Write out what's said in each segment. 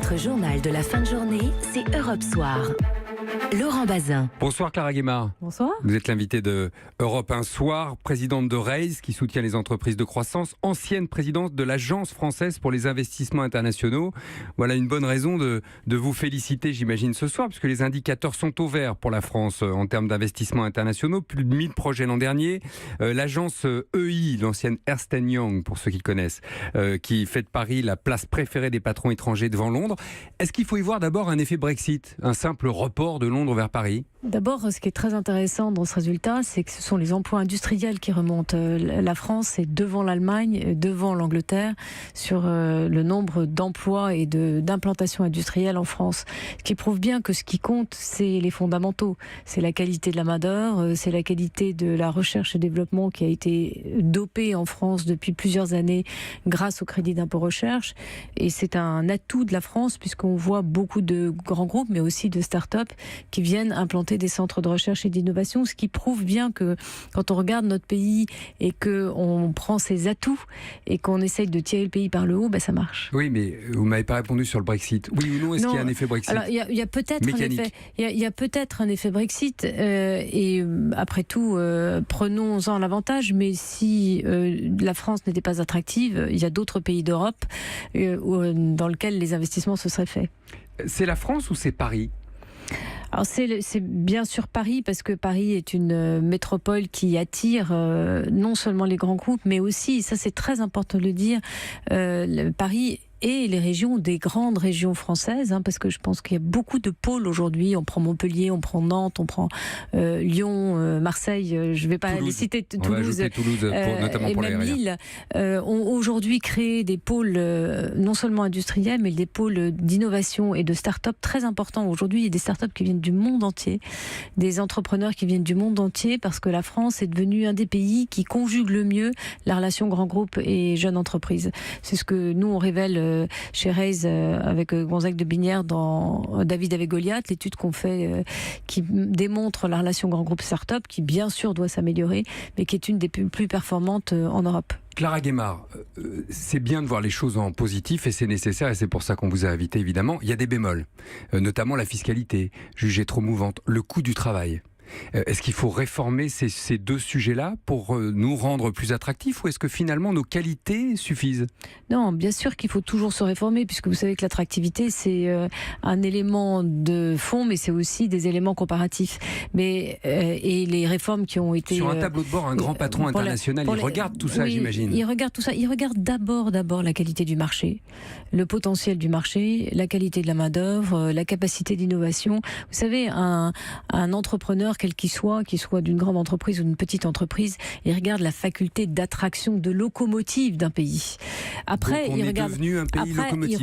Votre journal de la fin de journée, c'est Europe Soir. Laurent Bazin. Bonsoir Clara Guémard. Bonsoir. Vous êtes l'invitée de Europe 1 Soir, présidente de Raise qui soutient les entreprises de croissance, ancienne présidente de l'Agence française pour les investissements internationaux. Voilà une bonne raison de vous féliciter, j'imagine, ce soir, puisque les indicateurs sont au vert pour la France en termes d'investissements internationaux. Plus de 1000 projets l'an dernier. L'agence EI, l'ancienne Ernst & Young, pour ceux qui connaissent, qui fait de Paris la place préférée des patrons étrangers devant Londres. Est-ce qu'il faut y voir d'abord un effet Brexit, un simple report de Londres vers Paris? D'abord, ce qui est très intéressant dans ce résultat, c'est que ce sont les emplois industriels qui remontent. La France est devant l'Allemagne, devant l'Angleterre, sur le nombre d'emplois et d'implantations industrielles en France. Ce qui prouve bien que ce qui compte, c'est les fondamentaux. C'est la qualité de la main-d'œuvre, c'est la qualité de la recherche et développement qui a été dopée en France depuis plusieurs années grâce au crédit d'impôt recherche. Et c'est un atout de la France, puisqu'on voit beaucoup de grands groupes, mais aussi de start-up qui viennent implanter des centres de recherche et d'innovation, ce qui prouve bien que quand on regarde notre pays et qu'on prend ses atouts et qu'on essaye de tirer le pays par le haut, ça marche. Oui, mais vous ne m'avez pas répondu sur le Brexit. Oui ou non, est-ce qu'il y a un effet Brexit? Alors, il y a peut-être un effet. Il y a peut-être un effet Brexit et après tout, prenons-en l'avantage, mais si la France n'était pas attractive, il y a d'autres pays d'Europe dans lesquels les investissements se seraient faits. C'est la France ou c'est Paris? Alors c'est bien sûr Paris, parce que Paris est une métropole qui attire non seulement les grands groupes, mais aussi, ça c'est très important de le dire, Paris et les régions, des grandes régions françaises, parce que je pense qu'il y a beaucoup de pôles aujourd'hui. On prend Montpellier, on prend Nantes, on prend Lyon, Marseille, je ne vais pas les citer, Toulouse, notamment et pour même les Lille, ont aujourd'hui créé des pôles non seulement industriels, mais des pôles d'innovation et de start-up très importants. Aujourd'hui, il y a des start-up qui viennent du monde entier, des entrepreneurs qui viennent du monde entier, parce que la France est devenue un des pays qui conjugue le mieux la relation grand groupe et jeune entreprise. C'est ce que nous, on révèle chez Raise avec Gonzague de Binière dans David avec Goliath, l'étude qu'on fait qui démontre la relation grand groupe start-up, qui bien sûr doit s'améliorer, mais qui est une des plus performantes en Europe. Clara Guémard, c'est bien de voir les choses en positif et c'est nécessaire, et c'est pour ça qu'on vous a invité évidemment. Il y a des bémols, notamment la fiscalité, jugée trop mouvante, le coût du travail. Est-ce qu'il faut réformer ces deux sujets-là pour nous rendre plus attractifs, ou est-ce que finalement nos qualités suffisent? Non, bien sûr qu'il faut toujours se réformer, puisque vous savez que l'attractivité c'est un élément de fond, mais c'est aussi des éléments comparatifs. Et les réformes qui ont été... Sur un tableau de bord, un grand patron international, il regarde tout ça, j'imagine. Il regarde tout ça. Il regarde d'abord la qualité du marché, le potentiel du marché, la qualité de la main-d'œuvre, la capacité d'innovation. Vous savez, un entrepreneur, quel qu'il soit d'une grande entreprise ou d'une petite entreprise, il regarde la faculté d'attraction, de locomotive d'un pays. Après, donc on est devenu un pays locomotive.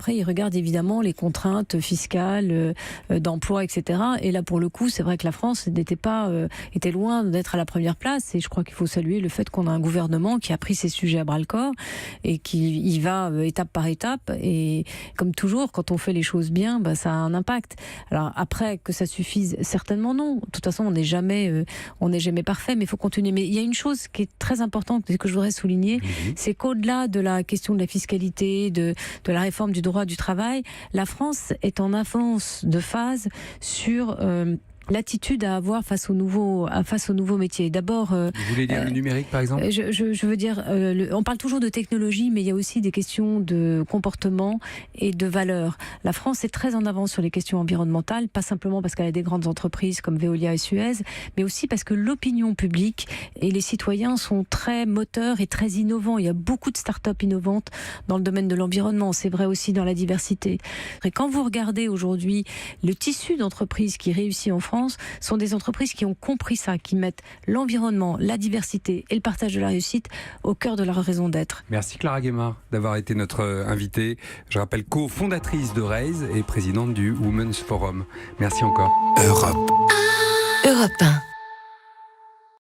Il regarde évidemment les contraintes fiscales, d'emploi, etc. Et là, pour le coup, c'est vrai que la France était loin d'être à la première place. Et je crois qu'il faut saluer le fait qu'on a un gouvernement qui a pris ces sujets à bras-le-corps et qui y va étape par étape. Et comme toujours, quand on fait les choses bien, ça a un impact. Alors après, que ça suffise, certainement non. De toute façon, on n'est jamais parfait, mais il faut continuer. Mais il y a une chose qui est très importante et que je voudrais souligner, c'est qu'au-delà de la question de la fiscalité, de la réforme du droit du travail, la France est en avance de phase sur l'attitude à avoir face aux nouveaux métiers. D'abord, vous voulez dire le numérique, par exemple? Je veux dire, on parle toujours de technologie, mais il y a aussi des questions de comportement et de valeurs. La France est très en avance sur les questions environnementales, pas simplement parce qu'elle a des grandes entreprises comme Veolia et Suez, mais aussi parce que l'opinion publique et les citoyens sont très moteurs et très innovants. Il y a beaucoup de start-up innovantes dans le domaine de l'environnement. C'est vrai aussi dans la diversité. Et quand vous regardez aujourd'hui le tissu d'entreprises qui réussit en France, sont des entreprises qui ont compris ça, qui mettent l'environnement, la diversité et le partage de la réussite au cœur de leur raison d'être. Merci Clara Guémard d'avoir été notre invitée. Je rappelle cofondatrice de Raise et présidente du Women's Forum. Merci encore. Europe 1.